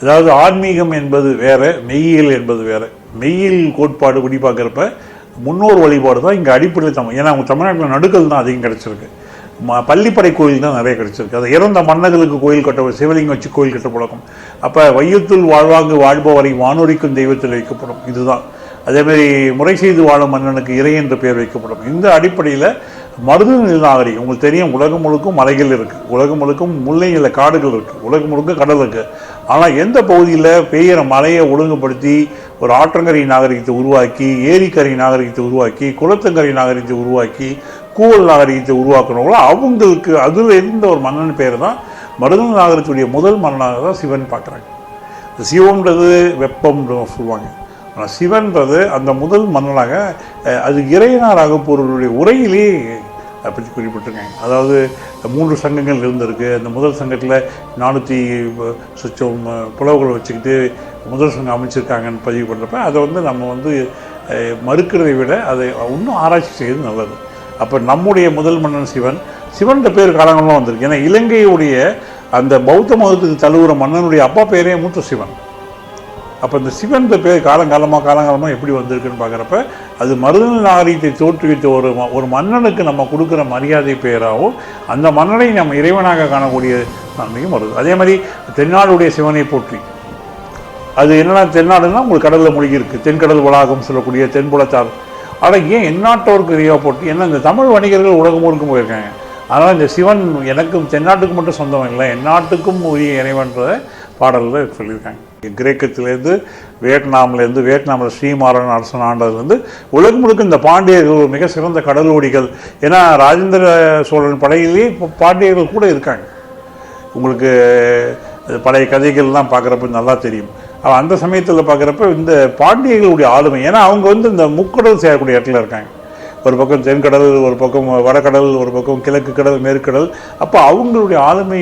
அதாவது ஆன்மீகம் என்பது வேற, மெய்யியல் என்பது வேற. மெய்யியல் கோட்பாடு படி பார்க்குறப்ப முன்னோர் வழிபாடு தான் இங்கே அடிப்படையில் தமிழ். ஏன்னா அவங்க தமிழ்நாட்டில் நடுக்கல் தான் அதிகம் கிடச்சிருக்கு, பள்ளிப்படை கோயில் தான் நிறைய கிடச்சிருக்கு. அது இறந்த மன்னர்களுக்கு கோயில் கட்ட, சிவலிங்கம் வச்சு கோயில் கட்ட பழக்கம். அப்போ வையத்துள் வாழ்வாங்கு வாழ்பவரை வானொலிக்கும் தெய்வத்தில் வைக்கப்படும், இதுதான். அதேமாதிரி முறை செய்து வாழும் மன்னனுக்கு இறை என்ற பெயர் வைக்கப்படும். இந்த அடிப்படையில் மருது நாகரிகம் உங்களுக்கு தெரியும், உலகம் முழுக்கும் மலைகள் இருக்குது, உலகம் முழுக்கும் முல்லை நில காடுகள் இருக்குது, உலகம் முழுக்க கடல் இருக்குது. ஆனால் எந்த பகுதியில் பெய்கிற மலையை ஒழுங்குபடுத்தி ஒரு ஆற்றங்கரை நாகரிகத்தை உருவாக்கி, ஏரிக்கரை நாகரிகத்தை உருவாக்கி, குளத்தங்கரை நாகரிகத்தை உருவாக்கி, கூவல் நாகரிகத்தை உருவாக்குறவங்களோ அவங்களுக்கு அதில் இருந்த ஒரு மன்னன் பேர் தான் மருது நாகரிகத்துடைய முதல் மன்னனாக தான் சிவன் பார்க்குறாங்க. சிவன்றது வெப்பம்னு சொல்லுவாங்க, ஆனால் சிவன்றது அந்த முதல் மன்னனாக, அது இறையனாராக பொருளுடைய உரையிலே அதை பற்றி குறிப்பிட்டிருக்காங்க. அதாவது 3 சங்கங்கள் இருந்திருக்கு. அந்த முதல் சங்கத்தில் 400 சொச்சம் புலவுகளை வச்சுக்கிட்டு முதல் சங்கம் அமைச்சிருக்காங்கன்னு பதிவு பண்ணுறப்ப அதை நம்ம மறுக்கிறதை விட அதை இன்னும் ஆராய்ச்சி செய்வது நல்லது. அப்போ நம்முடைய முதல் மன்னன் சிவன்ற பேர் காலங்கள்லாம் வந்திருக்கு. ஏன்னா இலங்கையுடைய அந்த பௌத்த மதத்துக்கு தழுவுற மன்னனுடைய அப்பா பேரே மூத்த சிவன். அப்போ இந்த சிவன்ற பேர் காலங்காலமாக எப்படி வந்திருக்குன்னு பார்க்குறப்ப அது மருது நாகரிகத்தை தோற்றுவித்த ஒரு மன்னனுக்கு நம்ம கொடுக்குற மரியாதை பேராகவும் அந்த மன்னனை நம்ம இறைவனாக காணக்கூடிய நன்மையும் வருது. அதே மாதிரி தென்னாடுடைய சிவனை போற்றி, அது என்னென்னா தென்னாடுன்னா உங்களுக்கு கடலில் மூழ்கி இருக்குது, தென்கடல் வளாகம் சொல்லக்கூடிய தென்புலத்தார். ஆனால் ஏன் எந்நாட்டவருக்கு இறைவா போற்றி? ஏன்னா இந்த தமிழ் வணிகர்கள் உலகம் முழுக்கும் போயிருக்காங்க. அதனால் இந்த சிவன் எனக்கும் தென்னாட்டுக்கு மட்டும் சொந்தம் இல்லை, எந்நாட்டுக்கும் உரிய இறைவன்ற பாடலில் சொல்லியிருக்காங்க. கிரேக்கத்திலேருந்து வியட்நாமில் ஸ்ரீமாறன் அரசன் ஆண்டதுலேருந்து உலகம் முழுக்க இந்த பாண்டியர்கள் மிக சிறந்த கடலோடிகள். ஏன்னா ராஜேந்திர சோழன் படையிலேயே இப்போ பாண்டியர்கள் கூட இருக்காங்க. உங்களுக்கு பழைய கதைகள்லாம் பார்க்குறப்ப நல்லா தெரியும். அந்த சமயத்தில் பார்க்குறப்ப இந்த பாண்டியர்களுடைய ஆளுமை, ஏன்னா அவங்க இந்த முக்கடல் செய்யக்கூடிய இடத்துல இருக்காங்க. ஒரு பக்கம் தென்கடல், ஒரு பக்கம் வடகடல், ஒரு பக்கம் கிழக்கு கடல், மேற்கடல். அப்போ அவங்களுடைய ஆளுமை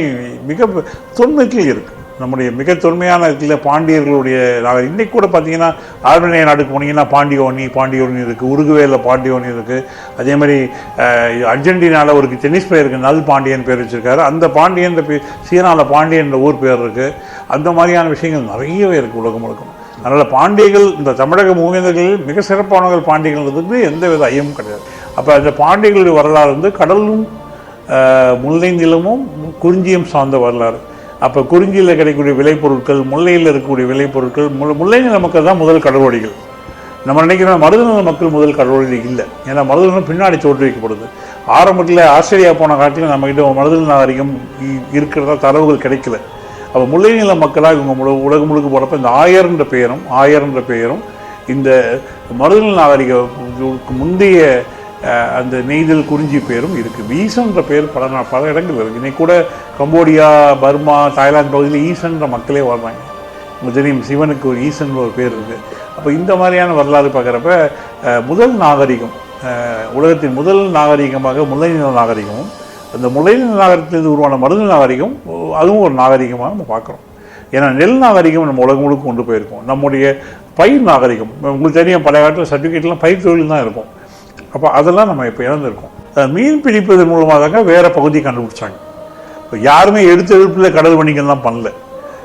மிக தொன்மைக்கு இருக்குது. நம்முடைய மிக தொன்மையான இதில் பாண்டியர்களுடைய நாங்கள் இன்றைக்கு கூட பார்த்தீங்கன்னா ஆர்மேனியா நாட்டுக்கு போனீங்கன்னா பாண்டியோனி இருக்குது, உருகுவேல பாண்டியோனி இருக்குது. அதே மாதிரி அர்ஜென்டினாவில் ஒரு டென்னிஸ் பிளேயர் இருக்குது, நல் பாண்டியன் பேர் வச்சுருக்காரு. அந்த பாண்டியன் சீனாவில் பாண்டியன் ஊர் பேர் இருக்குது. அந்த மாதிரியான விஷயங்கள் நிறையவே இருக்குது உலகம் முழுக்கும். அதனால் பாண்டியர்கள் இந்த தமிழக மூவேந்தர்களில் மிக சிறப்பானவர்கள் பாண்டியர்கள் எந்த வித ஐயமும் கிடையாது. அப்போ அந்த பாண்டியர்களுடைய வரலாறு கடலும் முல்லை நிலமும் குறிஞ்சியும் சார்ந்த வரலாறு. அப்போ குறிஞ்சியில் கிடைக்கக்கூடிய விளைபொருட்கள், முல்லையில் இருக்கக்கூடிய விளைபொருட்கள், முல்லை நில மக்கள் தான் முதல் கடலோடிகள். நம்ம நினைக்கிறோம் மருது நில மக்கள் முதல் கடலோடிகள் இல்லை. ஏன்னா மருது நிலம் பின்னாடி தோற்று வைக்கப்படுது. ஆரம்பத்தில் ஆஸ்திரேலியா போன காலத்தில் நம்மகிட்ட மருது நில நாகரிகம் இருக்கிறதா தரவுகள் கிடைக்கல. அப்போ முல்லை நில மக்களாக இவங்க உலகம் முழுக்க போகிறப்ப இந்த ஆயர்ன்ற பெயரும் இந்த மருது நில நாகரிகத்துக்கு முந்தைய அந்த நெய்தல் குறிஞ்சி பேரும் இருக்குது. ஈசன்ற பேர் பல இடங்கள் இருக்குது. இன்னைக்கு கூட கம்போடியா, பர்மா, தாய்லாந்து பகுதியில் ஈசன்ற மக்களே வாழ்றாங்க. உங்களுக்கு தெரியும் சிவனுக்கு ஒரு ஈசன் ஒரு பேர் இருக்குது. அப்போ இந்த மாதிரியான வரலாறு பார்க்குறப்ப முதல் நாகரிகம், உலகத்தின் முதல் நாகரிகமாக முல்லைநில நாகரிகமும், அந்த முல்லைநில நாகரிகத்திலிருந்து உருவான மருது நாகரிகம் அதுவும் ஒரு நாகரிகமாக நம்ம பார்க்குறோம். ஏன்னா நெல் நாகரிகம் நம்ம உலகம் முழுக்க கொண்டு போயிருக்கோம். நம்முடைய பயிர் நாகரிகம் உங்களுக்கு தெரியும், பழைய காலத்தில் சர்டிஃபிகேட்லாம் பயிர் தொழில் தான் இருக்கும். அப்போ அதெல்லாம் நம்ம இப்போ இழந்திருக்கோம். மீன் பிடிப்பதன் மூலமாக தாங்க வேறு பகுதியை கண்டுபிடிச்சாங்க. இப்போ யாருமே எடுப்பில் கடல் வணிகம்லாம் பண்ணல.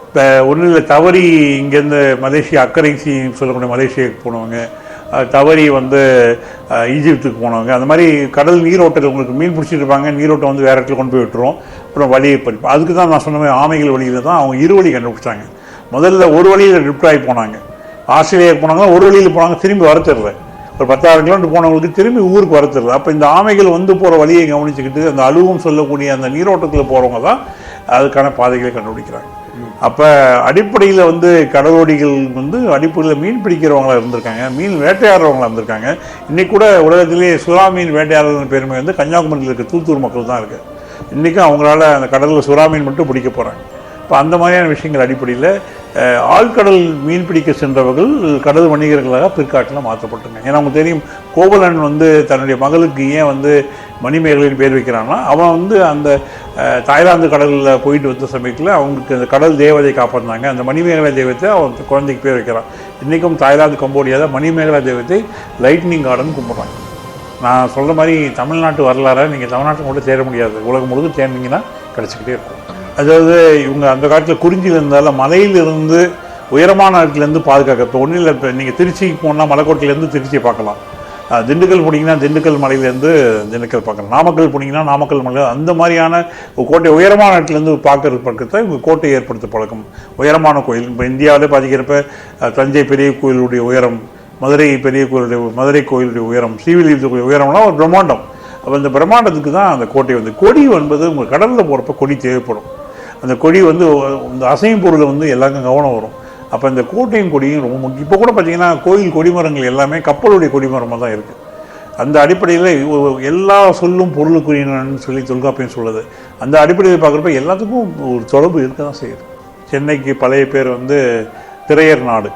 இப்போ ஒன்றும் இல்லை, தவறி இங்கேருந்து மலேசியா அக்கரைசி சொல்லக்கூடிய மலேசியாவுக்கு போனவங்க, தவறி ஈஜிப்துக்கு போனவங்க, அந்த மாதிரி கடல் நீரோட்டத்தில் உங்களுக்கு மீன் பிடிச்சிட்டு இருப்பாங்க, நீரோட்டம் வேறு இடத்துல கொண்டு போய் விட்டுரும். அப்புறம் வழியை படிப்போம். அதுக்கு தான் நான் சொன்ன மாதிரி ஆமைகள் வழியில் தான் அவங்க 2 வழி கண்டுபிடிச்சாங்க. முதல்ல ஒரு வழியில் ட்ரிப்ட் ஆகி போனாங்க, ஆஸ்திரேலியாவுக்கு போனாங்க, ஒரு வழியில் போனாங்க, திரும்பி வர தெரியல. ஒரு 10,000 கிலோமீட்டர் போனவங்களுக்கு திரும்பி ஊருக்கு வர தெரியல. அப்போ இந்த ஆமைகள் போகிற வழியை கவனிச்சுக்கிட்டு அந்த அலுவம் சொல்லக்கூடிய அந்த நீரோட்டத்தில் போகிறவங்க தான் அதுக்கான பாதைகளை கண்டுபிடிக்கிறாங்க. அப்போ அடிப்படையில் கடலோடிகள் அடிப்படையில் மீன் பிடிக்கிறவங்களா இருந்திருக்காங்க, மீன் வேட்டையாடுறவங்களா இருந்திருக்காங்க. இன்றைக்கி கூட உலகத்திலே சுறா மீன் வேட்டையாடுற பெருமை கன்னியாகுமரியில் இருக்க தூத்தூர் மக்கள் தான் இருக்குது. இன்றைக்கும் அவங்களால அந்த கடலில் சுறா மீன் மட்டும் பிடிக்க போகிறாங்க. இப்போ அந்த மாதிரியான விஷயங்கள் அடிப்படையில் ஆழ்கடல் மீன் பிடிக்க சென்றவர்கள் கடல் வணிகர்களாக பிற்காட்டில் மாற்றப்பட்டுங்க. ஏன்னா அவங்க தெரியும், கோவலன் தன்னுடைய மகளுக்கு ஏன் மணிமேகலைன்னு பேர் வைக்கிறான்னா, அவன் அந்த தாய்லாந்து கடலில் போயிட்டு வந்த சமயத்தில் அவங்களுக்கு அந்த கடல் தேவதை காப்பாற்றினாங்க. அந்த மணிமேகலை தெய்வத்தை அவன் குழந்தைக்கு பேர் வைக்கிறான். இன்றைக்கும் தாய்லாந்து கம்போடியாவில் மணிமேகலை தெய்வத்தை லைட்னிங் கார்டன் கும்பிட்றாங்க. நான் சொல்கிற மாதிரி தமிழ்நாட்டு வரலாறை நீங்கள் தமிழ்நாட்டில் கூட தேட முடியாது, உலகம் முழுவதும் தேர்ந்தீங்கன்னா கிடச்சிக்கிட்டே இருக்கும். அதாவது இவங்க அந்த காலத்தில் குறிஞ்சியில் இருந்தாலும் மலையிலிருந்து உயரமான இடத்துலேருந்து பாதுகாக்க. இப்போ ஒன்றும் இல்லை, இப்போ நீங்கள் திருச்சிக்கு போனால் மலைக்கோட்டையிலேருந்து திருச்சியை பார்க்கலாம். திண்டுக்கல் போனீங்கன்னா திண்டுக்கல் மலையிலேருந்து திண்டுக்கல் பார்க்கலாம். நாமக்கல் போனீங்கன்னா நாமக்கல் மலை, அந்த மாதிரியான கோட்டை உயரமான இடத்துலேருந்து பார்க்கறது பக்கத்தை இவங்க கோட்டை ஏற்படுத்த பழக்கம். உயரமான கோயில் இப்போ இந்தியாவிலே பார்த்துக்கிறப்ப தஞ்சை பெரிய கோயிலுடைய உயரம், மதுரை பெரிய கோயிலுடைய மதுரை கோயிலுடைய உயரம், ஸ்ரீவில்லிபுத்தூர் உயரம்லாம் ஒரு பிரம்மாண்டம். அப்போ அந்த பிரம்மாண்டத்துக்கு தான் அந்த கோட்டை வந்து. கொடி என்பது உங்கள் கடலில் போகிறப்ப கொடி தேவைப்படும். அந்த கொடி வந்து இந்த அசையும் பொருளை வந்து எல்லாருக்கும் கவனம் வரும். அப்போ இந்த கோட்டையின் கொடியும் ரொம்ப முக்கியம். இப்போ கூட பார்த்தீங்கன்னா கோயில் கொடிமரங்கள் எல்லாமே கப்பலுடைய கொடிமரமாக தான் இருக்குது. அந்த அடிப்படையில் எல்லா சொல்லும் பொருளுக்குரியன்னு சொல்லி தொல்காப்பியம் சொல்லுது. அந்த அடிப்படையில் பார்க்குறப்ப எல்லாத்துக்கும் ஒரு தொடர்பு இருக்க தான் செய்யுது. சென்னைக்கு பழைய பேர் வந்து திரையர் நாடு,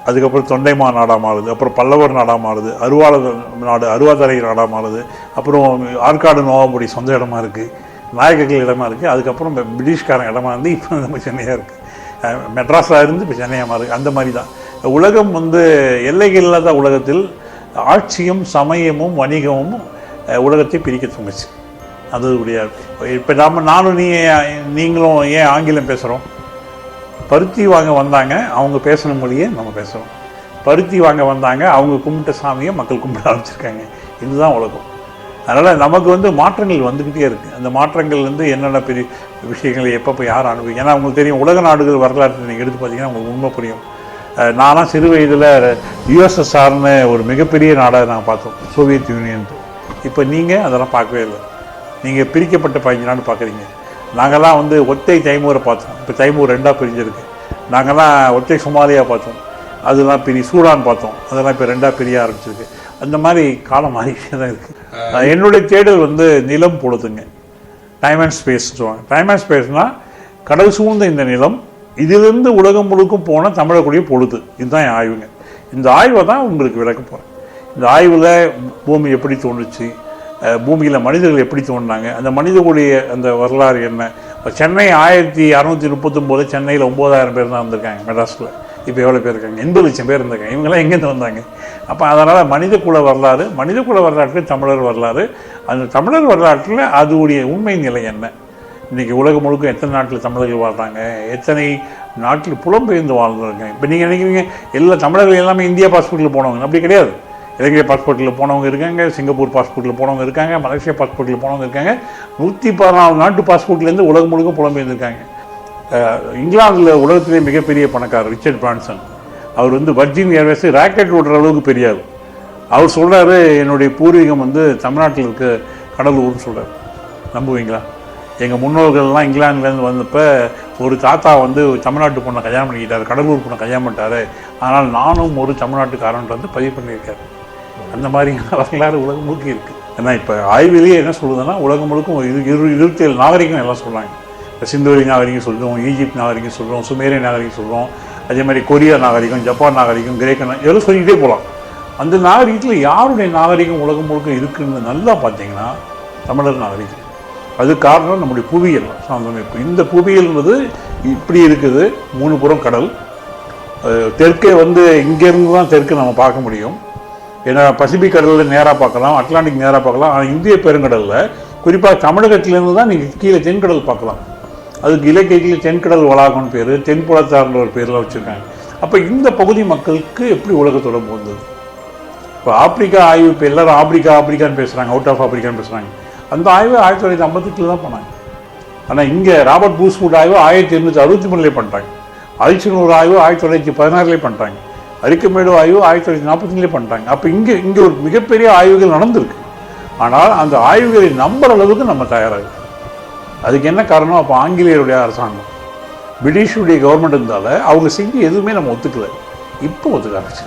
அதுக்கப்புறம் தொண்டைமா நாடாக மாறுது, அப்புறம் பல்லவர் நாடாக மாறுது, அருவாளர் நாடு அருவாதரை நாடாக மாறுது, அப்புறம் ஆற்காடு நோவாம்புடி சொந்த இடமா இருக்குது, நாயக்கர்கள் இடமா இருக்குது, அதுக்கப்புறம் பிரிட்டிஷ்காரன் இடமா இருந்து இப்போ நம்ம சென்னையாக இருக்குது. மெட்ராஸாக இருந்து இப்போ சென்னையாக மாறுது. அந்த மாதிரி தான் உலகம் வந்து எல்லைகள் இல்லாத உலகத்தில் ஆட்சியும் சமயமும் வணிகமும் உலகத்தை பிரிக்க தூங்குச்சு. அதுடைய இப்போ நானும் நீங்களும் ஏன் ஆங்கிலம் பேசுகிறோம்? பருத்தி வாங்க வந்தாங்க, அவங்க பேசின மொழியே நம்ம பேசுகிறோம். பருத்தி வாங்க வந்தாங்க, அவங்க கும்பிட்ட சாமியை மக்கள் கும்பிட ஆரம்பிச்சிருக்காங்க. இதுதான் உலகம். அதனால் நமக்கு வந்து மாற்றங்கள் வந்துக்கிட்டே இருக்குது. அந்த மாற்றங்கள் வந்து என்னென்ன பெரிய விஷயங்கள் எப்போ யார் அனுபவிக்கும். ஏன்னா அவங்களுக்கு தெரியும், உலக நாடுகள் வரலாற்று நீங்கள் எடுத்து பார்த்தீங்கன்னா உங்களுக்கு உண்மை புரியும். நான்லாம் சிறு வயதில் யுஎஸ்எஸ்ஆர்னு ஒரு மிகப்பெரிய நாடாக நாங்கள் பார்த்தோம், சோவியத் யூனியன். இப்போ நீங்கள் அதெல்லாம் பார்க்கவே இல்லை. நீங்கள் பிரிக்கப்பட்ட 15 நாடு பார்க்குறீங்க. நாங்கள்லாம் வந்து ஒத்தை தைமூரை பார்த்தோம். இப்போ தைமூர் 2ஆக பிரிஞ்சிருக்கு. நாங்கள்லாம் ஒத்தை சொமாலியா பார்த்தோம், அதெல்லாம் சூடான் பார்த்தோம், அதெல்லாம் இப்போ 2ஆக பிரிய ஆரம்பிச்சிருக்கு. அந்த மாதிரி காலம் மாறிக்கிட்டே தான் இருக்குது. என்னுடைய தேடல் வந்து நிலம் பொழுதுங்க, டைம் அண்ட் ஸ்பேஸ் சொல்லுவாங்க. டைம் அண்ட் ஸ்பேஸ்னால் கடல் சூழ்ந்த இந்த நிலம், இதிலிருந்து உலகம் முழுக்கும் போன தமிழக்கூடிய பொழுது. இதுதான் என் ஆய்வுங்க. இந்த ஆய்வை தான் உங்களுக்கு விளக்க போகிறேன். இந்த ஆய்வில் பூமி எப்படி தோன்றுச்சு, பூமியில் மனிதர்கள் எப்படி தோன்றினாங்க, அந்த மனிதர்களுடைய அந்த வரலாறு என்ன. இப்போ சென்னை 1639 சென்னையில் 9000 பேர் தான் இருந்திருக்காங்க. மெட்ராஸில் இப்போ எவ்வளோ பேர் இருக்காங்க? 80 லட்சம் பேர் இருந்திருக்காங்க. இவங்கெல்லாம் எங்கேருந்து வந்தாங்க? அப்போ அதனால் மனித குல வரலாறு, மனித குல வரலாற்றில் தமிழர் வரலாறு, அந்த தமிழர் வரலாற்றில் அதுடைய உண்மை நிலை என்ன. இன்றைக்கி உலகம் முழுக்க எத்தனை நாட்டில் தமிழர்கள் வாழ்கிறாங்க, எத்தனை நாட்டில் புலம்பெயர்ந்து வாழ்ந்துருக்காங்க. இப்போ நீங்கள் நினைக்கிறீங்க எல்லா தமிழர்கள் எல்லாமே இந்தியா பாஸ்போர்ட்டில் போனவங்க. அப்படி கிடையாது. இலங்கை பாஸ்போர்ட்டில் போனவங்க இருக்காங்க, சிங்கப்பூர் பாஸ்போர்ட்டில் போனவங்க இருக்காங்க, மலேசியா பாஸ்போர்ட்டில் போனவங்க இருக்காங்க, 114 நாட்டு பாஸ்போர்ட்லேருந்து உலகம் முழுக்க புலம்பெயர்ந்துருக்காங்க. இங்கிலாந்தில் உலகத்திலே மிகப்பெரிய பணக்காரர் ரிச்சர்ட் பிரான்சன், அவர் வந்து வர்ஜின் ஏர்வேஸ் ராக்கெட் ஓடுற அளவுக்கு பெரியார். அவர் சொல்கிறாரு, என்னுடைய பூர்வீகம் வந்து தமிழ்நாட்டில் இருக்க கடலூர்னு சொல்கிறார். நம்புவீங்களா? எங்கள் முன்னோர்கள்லாம் இங்கிலாந்துலேருந்து வந்தப்போ ஒரு தாத்தா வந்து தமிழ்நாட்டு பொண்ணை கல்யாணம் பண்ணிக்கிட்டார், கடலூர் பொண்ணை கல்யாணம் பண்ணிட்டார், அதனால் நானும் ஒரு தமிழ்நாட்டுக்காரன் வந்து பதிவு பண்ணியிருக்காரு. அந்த மாதிரியான வரலாறு உலகம் முழுக்க இருக்குது. ஏன்னா இப்போ ஆய்விலேயே என்ன சொல்லுதுன்னா, உலகம் முழுக்கும் 27 நாகரிகம் எல்லாம் சொல்கிறாங்க. சிந்துவெளி நாகரிகம் சொல்கிறோம், ஈஜிப்ட் நாகரிகம் சொல்கிறோம், சுமேரிய நாகரிகம் சொல்கிறோம், அதே மாதிரி கொரியா நாகரிகம், ஜப்பான் நாகரிகம், கிரேக்க இதெல்லாம் சொல்லிகிட்டே போகலாம். அந்த நாகரிகத்தில் யாருடைய நாகரிகம் உலகம் முழுக்க இருக்குன்னு நல்லா பார்த்தீங்கன்னா தமிழர் நாகரிகம். அது காரணம் நம்முடைய புவியியல் சார்ந்தமைப்பு. இந்த புவியியல்ன்றது இப்படி இருக்குது, 3 புறம் கடல். தெற்கே வந்து இங்கேருந்து தான் தெற்கு நம்ம பார்க்க முடியும். ஏன்னா பசிபிக் கடலில் நேராக பார்க்கலாம், அட்லாண்டிக் நேராக பார்க்கலாம். ஆனால் இந்திய பெருங்கடலில் குறிப்பாக தமிழகத்திலேருந்து தான் நீங்கள் கீழே தென்கடல் பார்க்கலாம். அதுக்கு இலக்கியத்தில் தென்கடல் வளாகம்னு பேர், தென்புலத்தார்ன்ற ஒரு பேரில் வச்சுருக்காங்க. அப்போ இந்த பகுதி மக்களுக்கு எப்படி உலக தொடர்பு வந்தது? இப்போ ஆப்பிரிக்கா ஆய்வு, இப்போ எல்லோரும் ஆப்பிரிக்கான்னு பேசுகிறாங்க, அவுட் ஆஃப் ஆப்பிரிக்கான்னு பேசுகிறாங்க. அந்த ஆய்வு 1958 தான் பண்ணாங்க. ஆனால் இங்கே ராபர்ட் ப்ரூஸ்வுட் ஆய்வு 1863 பண்ணிட்டாங்க. அல்சினூர் ஆய்வு 1916 பண்ணிட்டாங்க. அரிக்கமேடு ஆய்வு 1945 பண்ணிட்டாங்க. அப்போ இங்கே ஒரு மிகப்பெரிய ஆய்வுகள் நடந்திருக்கு. ஆனால் அந்த ஆய்வுகளை நம்புற அளவுக்கு நம்ம தயாராகும். அதுக்கு என்ன காரணம்? அப்போ ஆங்கிலேயருடைய அரசாங்கம், பிரிட்டிஷுடைய கவர்மெண்ட் இருந்தால அவங்க செஞ்சு எதுவுமே நம்ம ஒத்துக்கலை. இப்போ ஒத்துக்க ஆரம்பிச்சு.